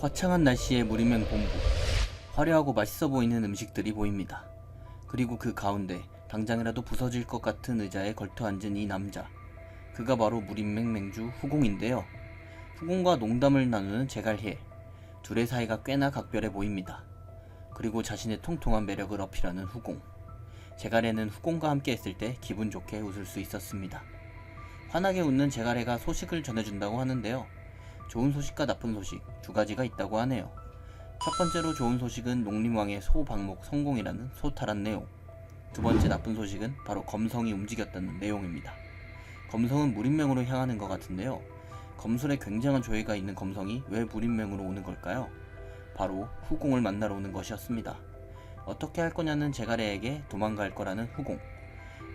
화창한 날씨에 무림행 본부. 화려하고 맛있어 보이는 음식들이 보입니다. 그리고 그 가운데 당장이라도 부서질 것 같은 의자에 걸터 앉은 이 남자. 그가 바로 무림맹 맹주 후공인데요. 후공과 농담을 나누는 제갈해. 둘의 사이가 꽤나 각별해 보입니다. 그리고 자신의 통통한 매력을 어필하는 후공. 제갈해는 후공과 함께 했을 때 기분 좋게 웃을 수 있었습니다. 환하게 웃는 제갈해가 소식을 전해준다고 하는데요. 좋은 소식과 나쁜 소식 두 가지가 있다고 하네요. 첫 번째로 좋은 소식은 농림왕의 소 방목 성공이라는 소탈한 내용. 두 번째 나쁜 소식은 바로 검성이 움직였다는 내용입니다. 검성은 무림맹으로 향하는 것 같은데요. 검술에 굉장한 조예가 있는 검성이 왜 무림맹으로 오는 걸까요? 바로 후공을 만나러 오는 것이었습니다. 어떻게 할 거냐는 제갈해에게 도망갈 거라는 후공.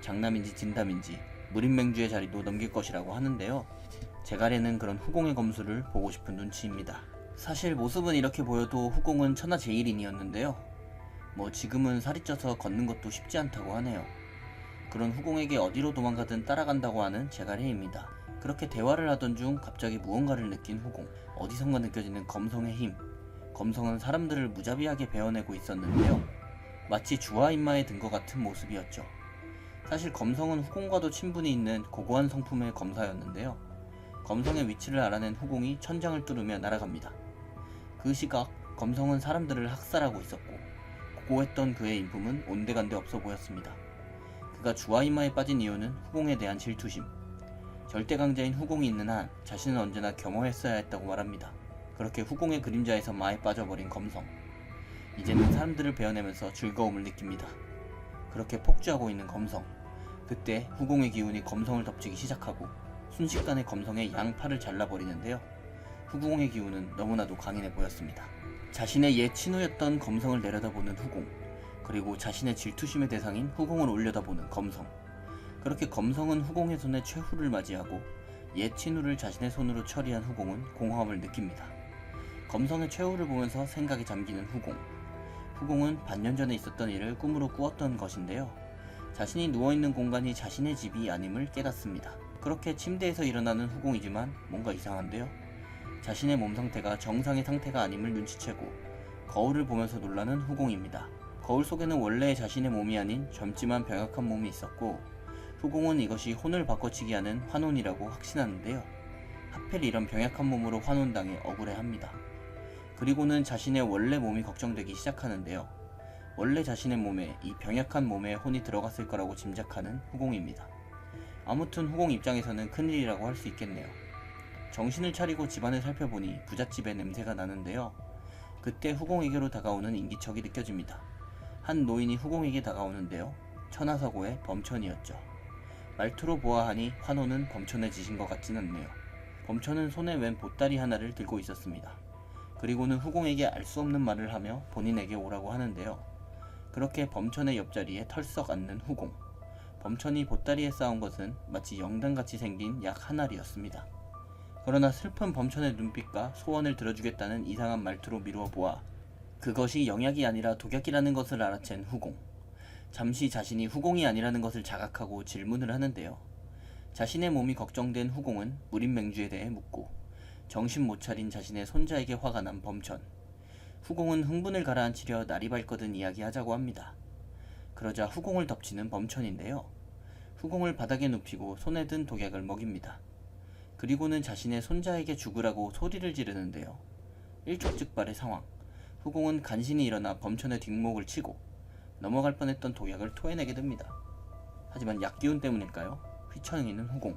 장남인지 진담인지 무림맹주의 자리도 넘길 것이라고 하는데요. 제갈해는 그런 후공의 검술을 보고 싶은 눈치입니다. 사실 모습은 이렇게 보여도 후공은 천하제일인이었는데요. 지금은 살이 쪄서 걷는 것도 쉽지 않다고 하네요. 그런 후공에게 어디로 도망가든 따라간다고 하는 제갈해입니다. 그렇게 대화를 하던 중 갑자기 무언가를 느낀 후공. 어디선가 느껴지는 검성의 힘. 검성은 사람들을 무자비하게 베어내고 있었는데요. 마치 주화인마에 든 것 같은 모습이었죠. 사실 검성은 후공과도 친분이 있는 고고한 성품의 검사였는데요. 검성의 위치를 알아낸 후공이 천장을 뚫으며 날아갑니다. 그 시각 검성은 사람들을 학살하고 있었고 고고했던 그의 인품은 온데간데 없어 보였습니다. 그가 주화인마에 빠진 이유는 후공에 대한 질투심. 절대강자인 후공이 있는 한 자신은 언제나 겸허했어야 했다고 말합니다. 그렇게 후공의 그림자에서 마에 빠져버린 검성. 이제는 사람들을 베어내면서 즐거움을 느낍니다. 그렇게 폭주하고 있는 검성. 그때 후공의 기운이 검성을 덮치기 시작하고 순식간에 검성의 양팔을 잘라버리는데요. 후공의 기운은 너무나도 강인해 보였습니다. 자신의 옛 친우였던 검성을 내려다보는 후공. 그리고 자신의 질투심의 대상인 후공을 올려다보는 검성. 그렇게 검성은 후공의 손에 최후를 맞이하고 옛 친우를 자신의 손으로 처리한 후공은 공허함을 느낍니다. 검성의 최후를 보면서 생각에 잠기는 후공. 후공은 반년 전에 있었던 일을 꿈으로 꾸었던 것인데요. 자신이 누워있는 공간이 자신의 집이 아님을 깨닫습니다. 그렇게 침대에서 일어나는 후공이지만 뭔가 이상한데요. 자신의 몸 상태가 정상의 상태가 아님을 눈치채고 거울을 보면서 놀라는 후공입니다. 거울 속에는 원래 자신의 몸이 아닌 젊지만 병약한 몸이 있었고 후공은 이것이 혼을 바꿔치기 하는 환혼이라고 확신하는데요. 하필 이런 병약한 몸으로 환혼당해 억울해합니다. 그리고는 자신의 원래 몸이 걱정되기 시작하는데요. 원래 자신의 몸에 이 병약한 몸에 혼이 들어갔을 거라고 짐작하는 후공입니다. 아무튼 후공 입장에서는 큰일이라고 할 수 있겠네요. 정신을 차리고 집안을 살펴보니 부잣집의 냄새가 나는데요. 그때 후공에게로 다가오는 인기척이 느껴집니다. 한 노인이 후공에게 다가오는데요. 천하서고의 범천이었죠. 말투로 보아하니 환호는 범천의 짓인 것 같진 않네요. 범천은 손에 웬 보따리 하나를 들고 있었습니다. 그리고는 후공에게 알 수 없는 말을 하며 본인에게 오라고 하는데요. 그렇게 범천의 옆자리에 털썩 앉는 후공. 범천이 보따리에 쌓은 것은 마치 영단같이 생긴 약 한 알이었습니다. 그러나 슬픈 범천의 눈빛과 소원을 들어주겠다는 이상한 말투로 미루어 보아 그것이 영약이 아니라 독약이라는 것을 알아챈 후공. 잠시 자신이 후공이 아니라는 것을 자각하고 질문을 하는데요. 자신의 몸이 걱정된 후공은 무림맹주에 대해 묻고 정신 못 차린 자신의 손자에게 화가 난 범천. 후공은 흥분을 가라앉히려 날이 밝거든 이야기하자고 합니다. 그러자 후공을 덮치는 범천인데요. 후공을 바닥에 눕히고 손에 든 독약을 먹입니다. 그리고는 자신의 손자에게 죽으라고 소리를 지르는데요. 일촉즉발의 상황. 후공은 간신히 일어나 범천의 뒷목을 치고 넘어갈 뻔했던 독약을 토해내게 됩니다. 하지만 약기운 때문일까요? 휘청이는 후공.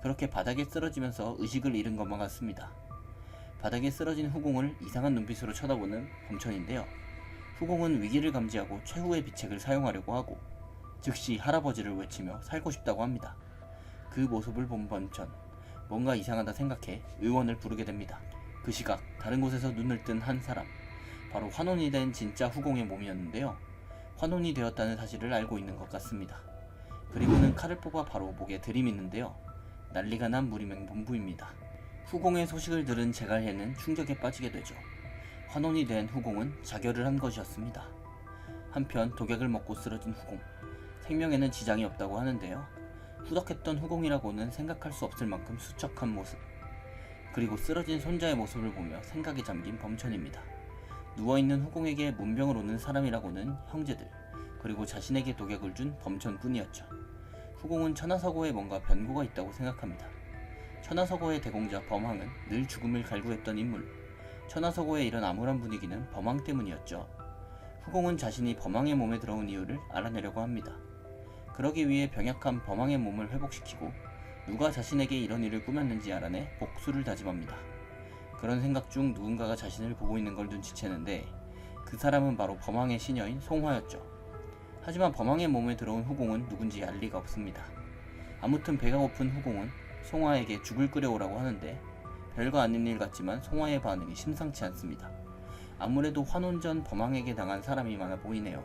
그렇게 바닥에 쓰러지면서 의식을 잃은 것만 같습니다. 바닥에 쓰러진 후공을 이상한 눈빛으로 쳐다보는 범천인데요. 후공은 위기를 감지하고 최후의 비책을 사용하려고 하고 즉시 할아버지를 외치며 살고 싶다고 합니다. 그 모습을 본 범천. 뭔가 이상하다 생각해 의원을 부르게 됩니다. 그 시각 다른 곳에서 눈을 뜬 한 사람. 바로 환혼이 된 진짜 후공의 몸이었는데요. 환혼이 되었다는 사실을 알고 있는 것 같습니다. 그리고는 칼을 뽑아 바로 목에 들이미는데요. 난리가 난 무림행 본부입니다. 후공의 소식을 들은 제갈해는 충격에 빠지게 되죠. 환혼이 된 후공은 자결을 한 것이었습니다. 한편 독약을 먹고 쓰러진 후공. 생명에는 지장이 없다고 하는데요. 후덕했던 후공이라고는 생각할 수 없을 만큼 수척한 모습. 그리고 쓰러진 손자의 모습을 보며 생각에 잠긴 범천입니다. 누워있는 후공에게 문병을 오는 사람이라고는 형제들, 그리고 자신에게 독약을 준 범천뿐이었죠. 후공은 천하서고에 뭔가 변고가 있다고 생각합니다. 천하서고의 대공자 범황은 늘 죽음을 갈구했던 인물. 천하서고의 이런 암울한 분위기는 범황 때문이었죠. 후공은 자신이 범황의 몸에 들어온 이유를 알아내려고 합니다. 그러기 위해 병약한 범황의 몸을 회복시키고 누가 자신에게 이런 일을 꾸몄는지 알아내 복수를 다짐합니다. 그런 생각 중 누군가가 자신을 보고 있는 걸 눈치채는데 그 사람은 바로 범황의 시녀인 송화였죠. 하지만 범황의 몸에 들어온 후공은 누군지 알 리가 없습니다. 아무튼 배가 고픈 후공은 송화에게 죽을 끓여오라고 하는데 별거 아닌 일 같지만 송화의 반응이 심상치 않습니다. 아무래도 환혼 전 범황에게 당한 사람이 많아 보이네요.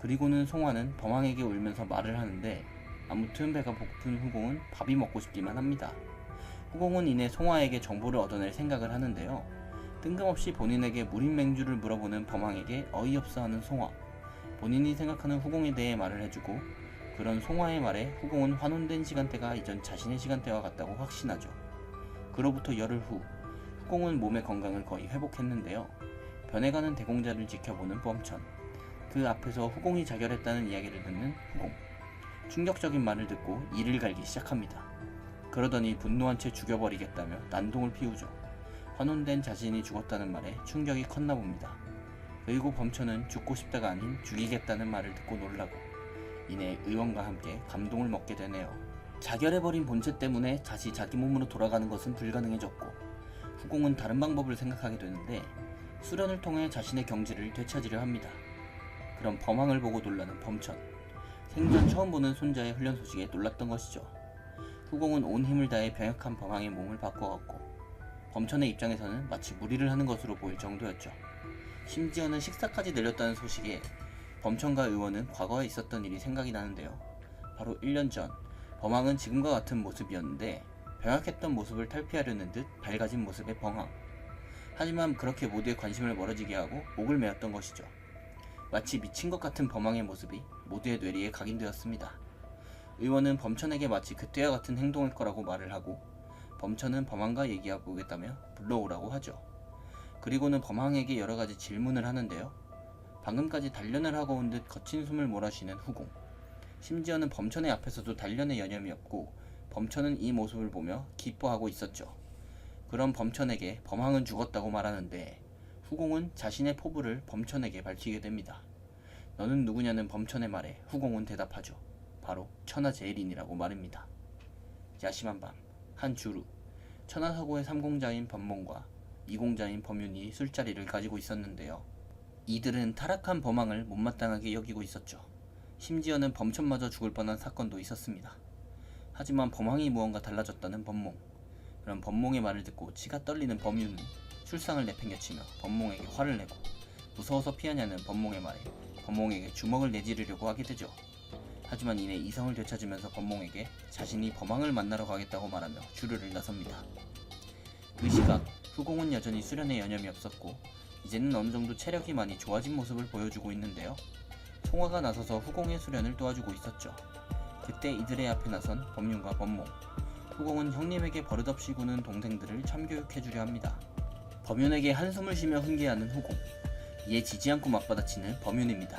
그리고는 송화는 범황에게 울면서 말을 하는데 아무튼 배가 고픈 후공은 밥이 먹고 싶기만 합니다. 후공은 이내 송화에게 정보를 얻어낼 생각을 하는데요. 뜬금없이 본인에게 무림맹주를 물어보는 범황에게 어이없어하는 송화. 본인이 생각하는 후공에 대해 말을 해주고 그런 송화의 말에 후공은 환혼된 시간대가 이전 자신의 시간대와 같다고 확신하죠. 그로부터 열흘 후 후공은 몸의 건강을 거의 회복했는데요. 변해가는 대공자를 지켜보는 범천. 그 앞에서 후공이 자결했다는 이야기를 듣는 후공. 충격적인 말을 듣고 이를 갈기 시작합니다. 그러더니 분노한 채 죽여버리겠다며 난동을 피우죠. 환혼된 자신이 죽었다는 말에 충격이 컸나 봅니다. 그리고 범천은 죽고 싶다가 아닌 죽이겠다는 말을 듣고 놀라고 이내 의원과 함께 감동을 먹게 되네요. 자결해버린 본체 때문에 다시 자기 몸으로 돌아가는 것은 불가능해졌고 후공은 다른 방법을 생각하게 되는데 수련을 통해 자신의 경지를 되찾으려 합니다. 그럼 범황을 보고 놀라는 범천. 생전 처음 보는 손자의 훈련 소식에 놀랐던 것이죠. 후공은 온 힘을 다해 병약한 범황의 몸을 바꿔갔고 범천의 입장에서는 마치 무리를 하는 것으로 보일 정도였죠. 심지어는 식사까지 내렸다는 소식에 범천과 의원은 과거에 있었던 일이 생각이 나는데요. 바로 1년 전 범황은 지금과 같은 모습이었는데 병약했던 모습을 탈피하려는 듯 밝아진 모습의 범황. 하지만 그렇게 모두의 관심을 멀어지게 하고 목을 메었던 것이죠. 마치 미친 것 같은 범황의 모습이 모두의 뇌리에 각인되었습니다. 의원은 범천에게 마치 그때와 같은 행동일 거라고 말을 하고 범천은 범황과 얘기하고 오겠다며 불러오라고 하죠. 그리고는 범황에게 여러가지 질문을 하는데요. 방금까지 단련을 하고 온 듯 거친 숨을 몰아쉬는 후공. 심지어는 범천의 앞에서도 단련의 여념이 없고 범천은 이 모습을 보며 기뻐하고 있었죠. 그런 범천에게 범황은 죽었다고 말하는데 후공은 자신의 포부를 범천에게 밝히게 됩니다. 너는 누구냐는 범천의 말에 후공은 대답하죠. 바로 천하제일인이라고 말입니다. 야심한 밤, 한 주루, 천하서고의 3공자인 범몽과 2공자인 범윤이 술자리를 가지고 있었는데요. 이들은 타락한 범황을 못마땅하게 여기고 있었죠. 심지어는 범천마저 죽을 뻔한 사건도 있었습니다. 하지만 범황이 무언가 달라졌다는 범몽. 그런 범몽의 말을 듣고 치가 떨리는 범윤은 술상을 내팽개치며 범몽에게 화를 내고 무서워서 피하냐는 범몽의 말에 범몽에게 주먹을 내지르려고 하게 되죠. 하지만 이내 이성을 되찾으면서 범몽에게 자신이 범황을 만나러 가겠다고 말하며 주류를 나섭니다. 그 시각 후공은 여전히 수련에 여념이 없었고 이제는 어느정도 체력이 많이 좋아진 모습을 보여주고 있는데요. 송화가 나서서 후공의 수련을 도와주고 있었죠. 그때 이들의 앞에 나선 범윤과 범몽. 후공은 형님에게 버릇없이 구는 동생들을 참교육해주려 합니다. 범윤에게 한숨을 쉬며 훈계하는 후공. 이에 지지 않고 맞받아치는 범윤입니다.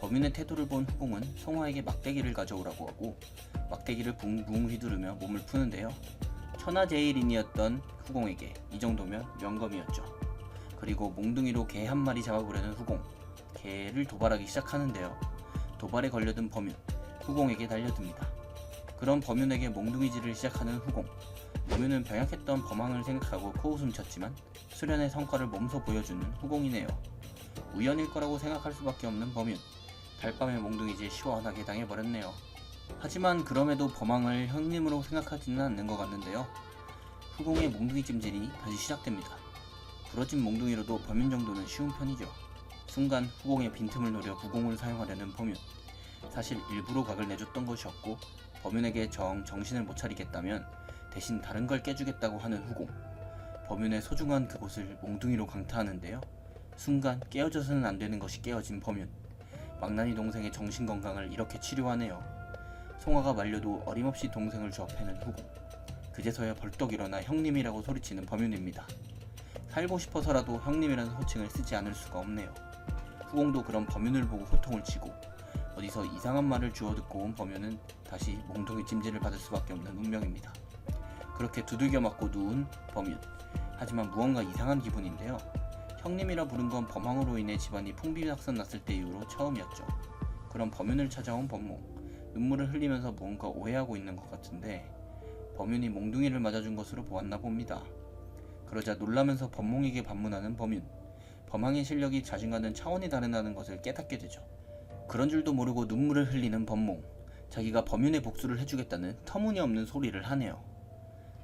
범윤의 태도를 본 후공은 송화에게 막대기를 가져오라고 하고 막대기를 붕붕 휘두르며 몸을 푸는데요. 천하제일인이었던 후공에게 이 정도면 명검이었죠. 그리고 몽둥이로 개 한 마리 잡아보려는 후공. 개를 도발하기 시작하는데요. 도발에 걸려든 범윤. 후공에게 달려듭니다. 그런 범윤에게 몽둥이질을 시작하는 후공. 범윤은 병약했던 범황을 생각하고 코웃음 쳤지만 수련의 성과를 몸소 보여주는 후공이네요. 우연일 거라고 생각할 수밖에 없는 범윤. 달밤에 몽둥이질 시원하게 당해버렸네요. 하지만 그럼에도 범황을 형님으로 생각하지는 않는 것 같는데요. 후공의 몽둥이 찜질이 다시 시작됩니다. 부러진 몽둥이로도 범윤 정도는 쉬운 편이죠. 순간 후공의 빈틈을 노려 부공을 사용하려는 범윤. 사실 일부러 각을 내줬던 것이었고 범윤에게 정신을 못 차리겠다면 대신 다른 걸 깨주겠다고 하는 후공. 범윤의 소중한 그곳을 몽둥이로 강타하는데요. 순간 깨어져서는 안 되는 것이 깨어진 범윤. 망나니 동생의 정신건강을 이렇게 치료하네요. 송화가 말려도 어림없이 동생을 조합해는 후공. 그제서야 벌떡 일어나 형님이라고 소리치는 범윤입니다. 살고 싶어서라도 형님이라는 호칭을 쓰지 않을 수가 없네요. 후공도 그런 범윤을 보고 호통을 치고 어디서 이상한 말을 주워 듣고 온 범윤은 다시 몽둥이 찜질을 받을 수밖에 없는 운명입니다. 그렇게 두들겨 맞고 누운 범윤. 하지만 무언가 이상한 기분인데요. 형님이라 부른 건 범황으로 인해 집안이 풍비박산 났을 때 이후로 처음이었죠. 그런 범윤을 찾아온 범몽. 눈물을 흘리면서 뭔가 오해하고 있는 것 같은데 범윤이 몽둥이를 맞아준 것으로 보았나 봅니다. 그러자 놀라면서 범몽에게 반문하는 범윤. 범황의 실력이 자신과는 차원이 다르다는 것을 깨닫게 되죠. 그런 줄도 모르고 눈물을 흘리는 범몽. 자기가 범윤의 복수를 해주겠다는 터무니없는 소리를 하네요.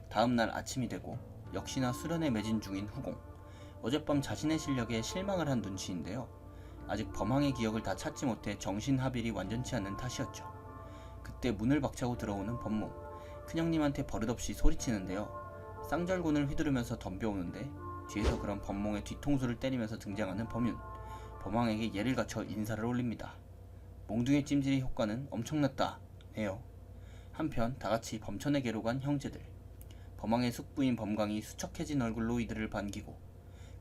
다음날 아침이 되고 역시나 수련에 매진 중인 후공. 어젯밤 자신의 실력에 실망을 한 눈치인데요. 아직 범황의 기억을 다 찾지 못해 정신하빌이 완전치 않은 탓이었죠. 그때 문을 박차고 들어오는 범몽. 큰형님한테 버릇없이 소리치는데요. 쌍절곤을 휘두르면서 덤벼오는데 뒤에서 그런 범몽의 뒤통수를 때리면서 등장하는 범윤. 범황에게 예를 갖춰 인사를 올립니다. 몽둥이 찜질의 효과는 엄청났다 네요. 한편 다같이 범천에게로 간 형제들. 범황의 숙부인 범강이 수척해진 얼굴로 이들을 반기고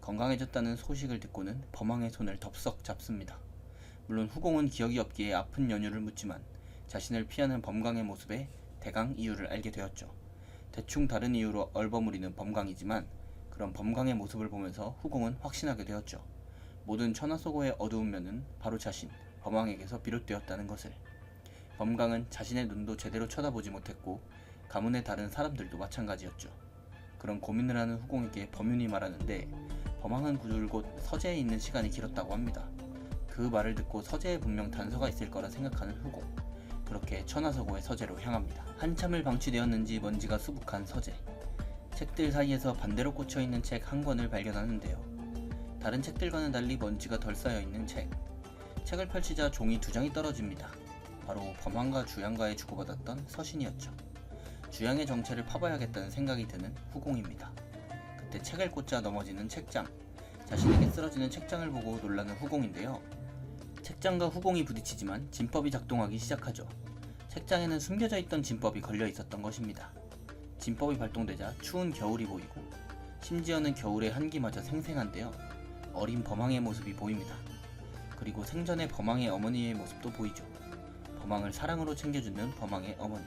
건강해졌다는 소식을 듣고는 범황의 손을 덥석 잡습니다. 물론 후공은 기억이 없기에 아픈 연유를 묻지만 자신을 피하는 범강의 모습에 대강 이유를 알게 되었죠. 대충 다른 이유로 얼버무리는 범강이지만 그런 범강의 모습을 보면서 후공은 확신하게 되었죠. 모든 천하소고의 어두운 면은 바로 자신, 범황에게서 비롯되었다는 것을. 범강은 자신의 눈도 제대로 쳐다보지 못했고 가문의 다른 사람들도 마찬가지였죠. 그런 고민을 하는 후공에게 범윤이 말하는데 범황은 줄곧 서재에 있는 시간이 길었다고 합니다. 그 말을 듣고 서재에 분명 단서가 있을 거라 생각하는 후공. 그렇게 천하서고의 서재로 향합니다. 한참을 방치되었는지 먼지가 수북한 서재. 책들 사이에서 반대로 꽂혀있는 책 한 권을 발견하는데요. 다른 책들과는 달리 먼지가 덜 쌓여있는 책. 책을 펼치자 종이 2장이 떨어집니다. 바로 범황과 주양과에 주고받았던 서신이었죠. 주양의 정체를 파봐야겠다는 생각이 드는 후공입니다. 그때 책을 꽂자 넘어지는 책장. 자신에게 쓰러지는 책장을 보고 놀라는 후공인데요. 책장과 후공이 부딪히지만 진법이 작동하기 시작하죠. 책장에는 숨겨져 있던 진법이 걸려 있었던 것입니다. 진법이 발동되자 추운 겨울이 보이고 심지어는 겨울의 한기마저 생생한데요. 어린 범황의 모습이 보입니다. 그리고 생전의 범황의 어머니의 모습도 보이죠. 범황을 사랑으로 챙겨주는 범황의 어머니.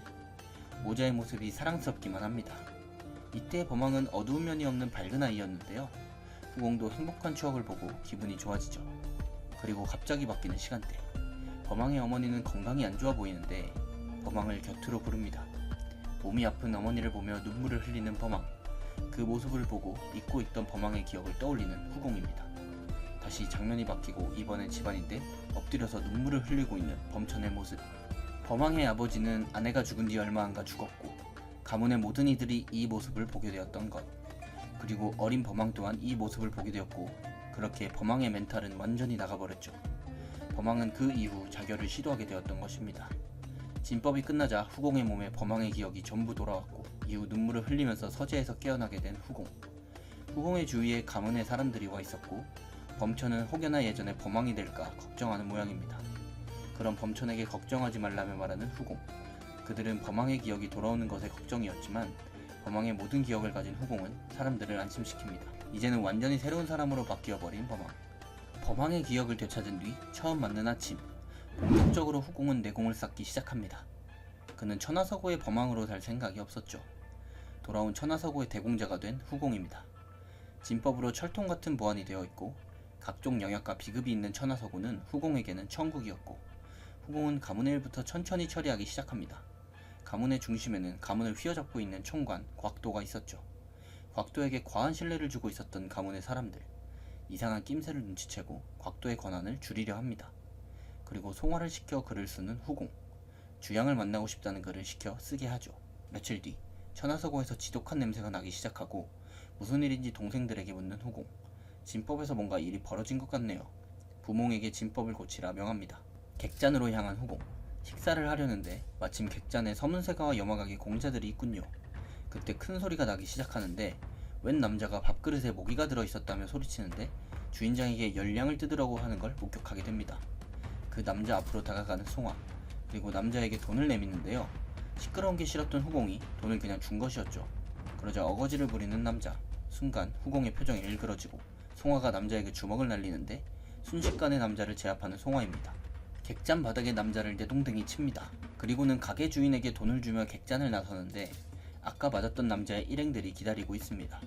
모자의 모습이 사랑스럽기만 합니다. 이때 범황은 어두운 면이 없는 밝은 아이였는데요. 후공도 행복한 추억을 보고 기분이 좋아지죠. 그리고 갑자기 바뀌는 시간대. 범황의 어머니는 건강이 안 좋아 보이는데 범황을 곁으로 부릅니다. 몸이 아픈 어머니를 보며 눈물을 흘리는 범황. 그 모습을 보고 잊고 있던 범황의 기억을 떠올리는 후공입니다. 다시 장면이 바뀌고 이번엔 집안인데 엎드려서 눈물을 흘리고 있는 범천의 모습. 범황의 아버지는 아내가 죽은 뒤 얼마 안가 죽었고 가문의 모든 이들이 이 모습을 보게 되었던 것. 그리고 어린 범황 또한 이 모습을 보게 되었고 그렇게 범황의 멘탈은 완전히 나가버렸죠. 범황은 그 이후 자결을 시도하게 되었던 것입니다. 진법이 끝나자 후공의 몸에 범황의 기억이 전부 돌아왔고 이후 눈물을 흘리면서 서재에서 깨어나게 된 후공. 후공의 주위에 가문의 사람들이 와 있었고 범천은 혹여나 예전에 범황이 될까 걱정하는 모양입니다. 그런 범천에게 걱정하지 말라며 말하는 후공. 그들은 범황의 기억이 돌아오는 것에 걱정이었지만 범황의 모든 기억을 가진 후공은 사람들을 안심시킵니다. 이제는 완전히 새로운 사람으로 바뀌어버린 범황. 범황의 기억을 되찾은 뒤 처음 맞는 아침. 본격적으로 후공은 내공을 쌓기 시작합니다. 그는 천하서고의 범황으로 살 생각이 없었죠. 돌아온 천하서고의 대공자가 된 후공입니다. 진법으로 철통같은 보안이 되어 있고 각종 영역과 비급이 있는 천하서고는 후공에게는 천국이었고 후공은 가문의 일부터 천천히 처리하기 시작합니다. 가문의 중심에는 가문을 휘어잡고 있는 총관 곽도가 있었죠. 곽도에게 과한 신뢰를 주고 있었던 가문의 사람들. 이상한 낌새를 눈치채고 곽도의 권한을 줄이려 합니다. 그리고 송화를 시켜 글을 쓰는 후공. 주양을 만나고 싶다는 글을 시켜 쓰게 하죠. 며칠 뒤 천하서고에서 지독한 냄새가 나기 시작하고 무슨 일인지 동생들에게 묻는 후공. 진법에서 뭔가 일이 벌어진 것 같네요. 부몽에게 진법을 고치라 명합니다. 객잔으로 향한 후공. 식사를 하려는데 마침 객잔에 서문세가와 염화각의 공자들이 있군요. 그때 큰 소리가 나기 시작하는데 웬 남자가 밥그릇에 모기가 들어있었다며 소리치는데 주인장에게 열량을 뜯으라고 하는 걸 목격하게 됩니다. 그 남자 앞으로 다가가는 송화. 그리고 남자에게 돈을 내미는데요. 시끄러운 게 싫었던 후공이 돈을 그냥 준 것이었죠. 그러자 어거지를 부리는 남자. 순간 후공의 표정이 일그러지고 송화가 남자에게 주먹을 날리는데 순식간에 남자를 제압하는 송화입니다. 객잔 바닥에 남자를 내동댕이 칩니다. 그리고는 가게 주인에게 돈을 주며 객잔을 나서는데 아까 맞았던 남자의 일행들이 기다리고 있습니다.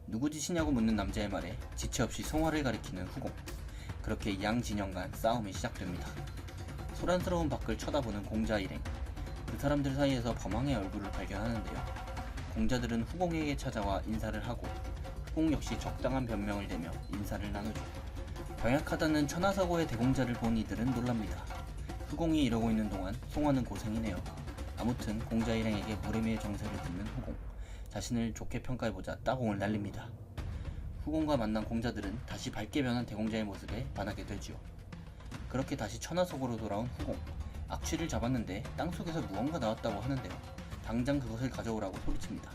누구 짓이냐고 묻는 남자의 말에 지체 없이 송화를 가리키는 후공. 그렇게 양 진영 간 싸움이 시작됩니다. 소란스러운 밖을 쳐다보는 공자 일행. 그 사람들 사이에서 범왕의 얼굴을 발견하는데요. 공자들은 후공에게 찾아와 인사를 하고 후공 역시 적당한 변명을 대며 인사를 나누죠. 병약하다는 천하사고의 대공자를 본 이들은 놀랍니다. 후공이 이러고 있는 동안 송화는 고생이네요. 아무튼 공자 일행에게 무례미의 정세를 듣는 후공. 자신을 좋게 평가해보자 따공을 날립니다. 후공과 만난 공자들은 다시 밝게 변한 대공자의 모습에 반하게 되죠. 그렇게 다시 천하석으로 돌아온 후공. 악취를 잡았는데 땅속에서 무언가 나왔다고 하는데요. 당장 그것을 가져오라고 소리칩니다.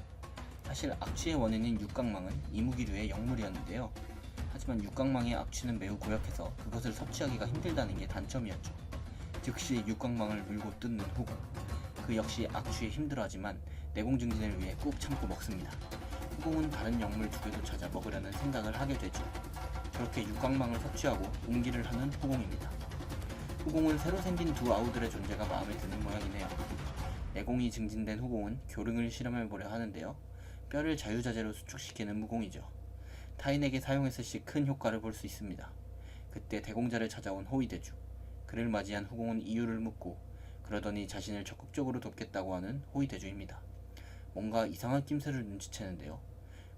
사실 악취의 원인인 육각망은 이무기류의 영물이었는데요. 하지만 육각망의 악취는 매우 고약해서 그것을 섭취하기가 힘들다는 게 단점이었죠. 즉시 육각망을 물고 뜯는 후공. 그 역시 악취에 힘들어하지만 내공 증진을 위해 꾹 참고 먹습니다. 후공은 다른 영물 두 개도 찾아 먹으려는 생각을 하게 되죠. 그렇게 육각망을 섭취하고 웅기를 하는 후공입니다. 후공은 새로 생긴 두 아우들의 존재가 마음에 드는 모양이네요. 내공이 증진된 후공은 교릉을 실험해보려 하는데요. 뼈를 자유자재로 수축시키는 무공이죠. 타인에게 사용했을 시 큰 효과를 볼 수 있습니다. 그때 대공자를 찾아온 호위대주. 그를 맞이한 후공은 이유를 묻고 그러더니 자신을 적극적으로 돕겠다고 하는 호위대주입니다. 뭔가 이상한 낌새를 눈치채는데요.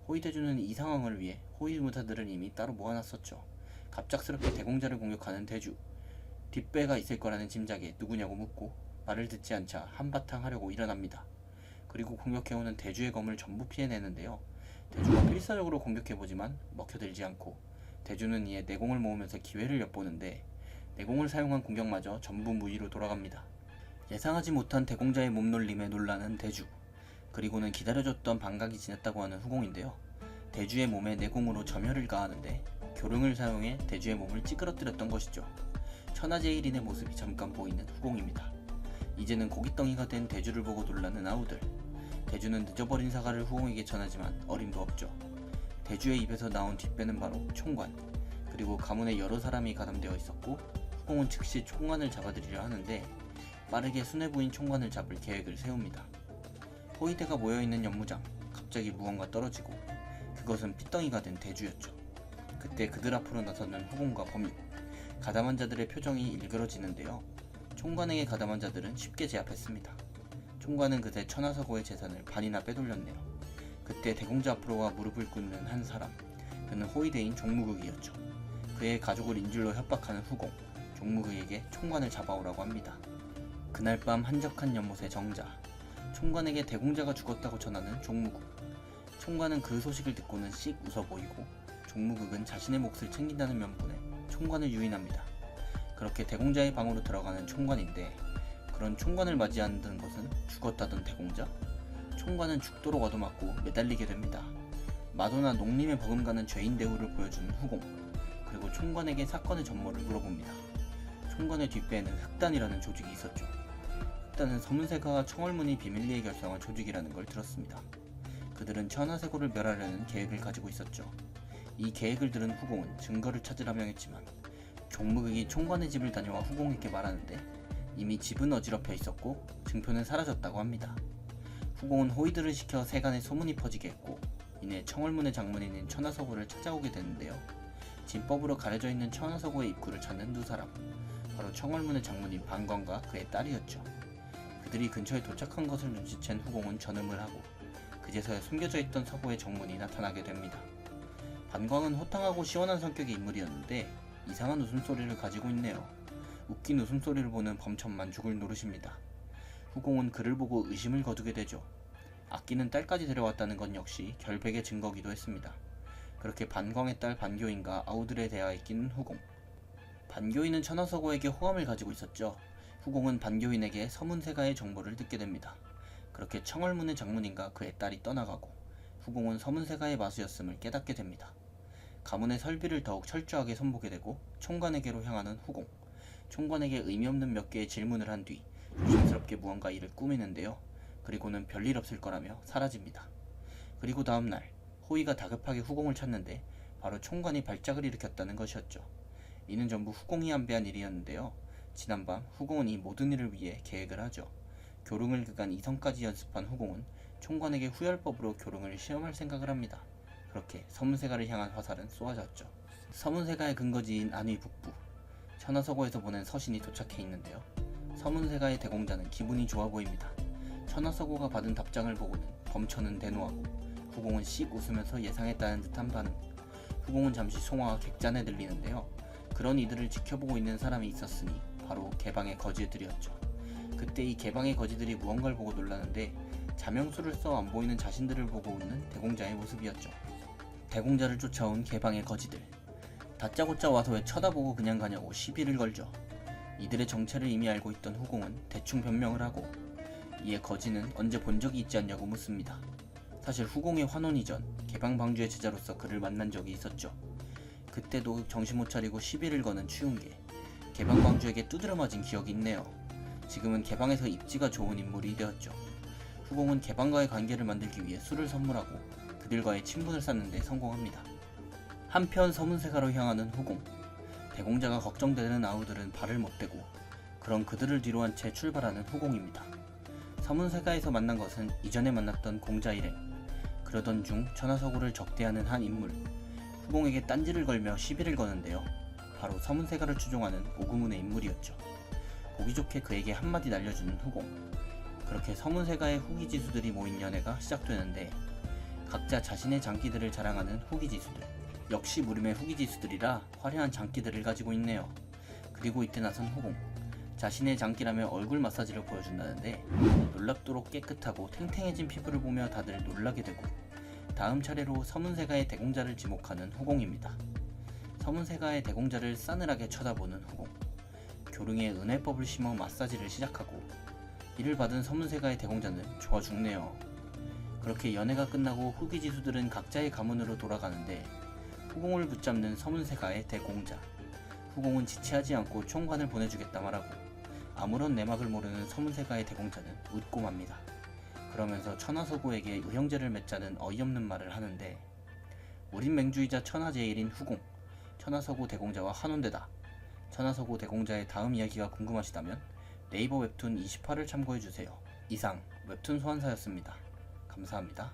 호위대주는 이 상황을 위해 호위무사들을 이미 따로 모아놨었죠. 갑작스럽게 대공자를 공격하는 대주. 뒷배가 있을 거라는 짐작에 누구냐고 묻고 말을 듣지 않자 한바탕 하려고 일어납니다. 그리고 공격해오는 대주의 검을 전부 피해내는데요. 대주가 필사적으로 공격해보지만 먹혀들지 않고 대주는 이에 내공을 모으면서 기회를 엿보는데 내공을 사용한 공격마저 전부 무의로 돌아갑니다. 예상하지 못한 대공자의 몸놀림에 놀라는 대주. 그리고는 기다려줬던 반각이 지났다고 하는 후공인데요. 대주의 몸에 내공으로 점혈을 가하는데 교릉을 사용해 대주의 몸을 찌그러뜨렸던 것이죠. 천하제일인의 모습이 잠깐 보이는 후공입니다. 이제는 고깃덩이가 된 대주를 보고 놀라는 아우들. 대주는 늦어버린 사과를 후공에게 전하지만 어림도 없죠. 대주의 입에서 나온 뒷배는 바로 총관. 그리고 가문에 여러 사람이 가담되어 있었고 후공은 즉시 총관을 잡아들이려 하는데 빠르게 순회 부인 총관을 잡을 계획을 세웁니다. 호위대가 모여있는 연무장. 갑자기 무언가 떨어지고 그것은 핏덩이가 된 대주였죠. 그때 그들 앞으로 나서는 후공과 범육. 가담한 자들의 표정이 일그러지는데요. 총관에게 가담한 자들은 쉽게 제압했습니다. 총관은 그새 천하서고의 재산을 반이나 빼돌렸네요. 그때 대공자 앞으로 와 무릎을 꿇는 한 사람. 그는 호위대인 종무극이었죠. 그의 가족을 인질로 협박하는 후공. 종무극에게 총관을 잡아오라고 합니다. 그날 밤 한적한 연못의 정자. 총관에게 대공자가 죽었다고 전하는 종무극. 총관은 그 소식을 듣고는 씩 웃어 보이고 종무극은 자신의 몫을 챙긴다는 면분에 총관을 유인합니다. 그렇게 대공자의 방으로 들어가는 총관인데 그런 총관을 맞이하는 것은 죽었다던 대공자? 총관은 죽도록 얻어맞고 매달리게 됩니다. 마도나 농림에 버금가는 죄인 대우를 보여주는 후공. 그리고 총관에게 사건의 전모를 물어봅니다. 총관의 뒷배에는 흑단이라는 조직이 있었죠. 흑단은 서문세가와 청월문이 비밀리에 결성한 조직이라는 걸 들었습니다. 그들은 천하세고를 멸하려는 계획을 가지고 있었죠. 이 계획을 들은 후공은 증거를 찾으라 명했지만 종무극이 총관의 집을 다녀와 후공에게 말하는데 이미 집은 어지럽혀 있었고 증표는 사라졌다고 합니다. 후공은 호위들을 시켜 세간에 소문이 퍼지게 했고 이내 청월문의 장문인인 천하서고를 찾아오게 되는데요. 진법으로 가려져 있는 천하서고의 입구를 찾는 두 사람. 바로 청월문의 장문인 반관과 그의 딸이었죠. 그들이 근처에 도착한 것을 눈치챈 후공은 전음을 하고 그제서야 숨겨져 있던 서고의 정문이 나타나게 됩니다. 반광은 호탕하고 시원한 성격의 인물이었는데 이상한 웃음소리를 가지고 있네요. 웃긴 웃음소리를 보는 범천만 죽을 노릇입니다. 후공은 그를 보고 의심을 거두게 되죠. 아끼는 딸까지 데려왔다는 건 역시 결백의 증거기도 했습니다. 그렇게 반광의 딸 반교인과 아우들에 대하여 끼는 후공. 반교인은 천하서고에게 호감을 가지고 있었죠. 후공은 반교인에게 서문세가의 정보를 듣게 됩니다. 그렇게 청월문의 장문인과 그의 딸이 떠나가고 후공은 서문세가의 마수였음을 깨닫게 됩니다. 가문의 설비를 더욱 철저하게 손보게 되고 총관에게로 향하는 후공. 총관에게 의미 없는 몇 개의 질문을 한 뒤 조심스럽게 무언가 일을 꾸미는데요. 그리고는 별일 없을 거라며 사라집니다. 그리고 다음날 호의가 다급하게 후공을 찾는데 바로 총관이 발작을 일으켰다는 것이었죠. 이는 전부 후공이 안배한 일이었는데요. 지난밤 후공은 이 모든 일을 위해 계획을 하죠. 교릉을 그간 이성까지 연습한 후공은 총관에게 후열법으로 교릉을 시험할 생각을 합니다. 그렇게 서문세가를 향한 화살은 쏘아졌죠. 서문세가의 근거지인 안위 북부 천하서고에서 보낸 서신이 도착해 있는데요. 서문세가의 대공자는 기분이 좋아 보입니다. 천하서고가 받은 답장을 보고는 범천은 대노하고 후공은 씩 웃으면서 예상했다는 듯한 반응. 후공은 잠시 송화와 객잔에 들리는데요. 그런 이들을 지켜보고 있는 사람이 있었으니 바로 개방의 거지들이었죠. 그때 이 개방의 거지들이 무언가를 보고 놀라는데 자명수를 써 안 보이는 자신들을 보고 웃는 대공자의 모습이었죠. 대공자를 쫓아온 개방의 거지들. 다짜고짜 와서 왜 쳐다보고 그냥 가냐고 시비를 걸죠. 이들의 정체를 이미 알고 있던 후공은 대충 변명을 하고 이에 거지는 언제 본 적이 있지 않냐고 묻습니다. 사실 후공의 환원 이전 개방 방주의 제자로서 그를 만난 적이 있었죠. 그때도 정신 못 차리고 시비를 거는 추운게 개방 방주에게 두드려 맞은 기억이 있네요. 지금은 개방에서 입지가 좋은 인물이 되었죠. 후공은 개방과의 관계를 만들기 위해 술을 선물하고 그들과의 친분을 쌓는 데 성공합니다. 한편 서문세가로 향하는 후공. 대공자가 걱정되는 아우들은 발을 못 대고 그런 그들을 뒤로한 채 출발하는 후공입니다. 서문세가에서 만난 것은 이전에 만났던 공자 일행. 그러던 중 천하서고를 적대하는 한 인물. 후공에게 딴지를 걸며 시비를 거는데요. 바로 서문세가를 추종하는 오구문의 인물이었죠. 보기 좋게 그에게 한마디 날려주는 후공. 그렇게 서문세가의 후기지수들이 모인 연회가 시작되는데 각자 자신의 장기들을 자랑하는 후기지수들. 역시 무림의 후기지수들이라 화려한 장기들을 가지고 있네요. 그리고 이때 나선 후공. 자신의 장기라며 얼굴 마사지를 보여준다는데 놀랍도록 깨끗하고 탱탱해진 피부를 보며 다들 놀라게 되고 다음 차례로 서문세가의 대공자를 지목하는 후공입니다. 서문세가의 대공자를 싸늘하게 쳐다보는 후공. 교릉에 은혜법을 심어 마사지를 시작하고 이를 받은 서문세가의 대공자는 좋아 죽네요. 그렇게 연회가 끝나고 후기지수들은 각자의 가문으로 돌아가는데 후공을 붙잡는 서문세가의 대공자. 후공은 지체하지 않고 총관을 보내주겠다 말하고 아무런 내막을 모르는 서문세가의 대공자는 웃고 맙니다. 그러면서 천하서고에게 의형제를 맺자는 어이없는 말을 하는데 우린 맹주이자 천하제일인 후공, 천하서고 대공자와 한원대다. 천하서고 대공자의 다음 이야기가 궁금하시다면 네이버 웹툰 28을 참고해주세요. 이상 웹툰 소환사였습니다. 감사합니다.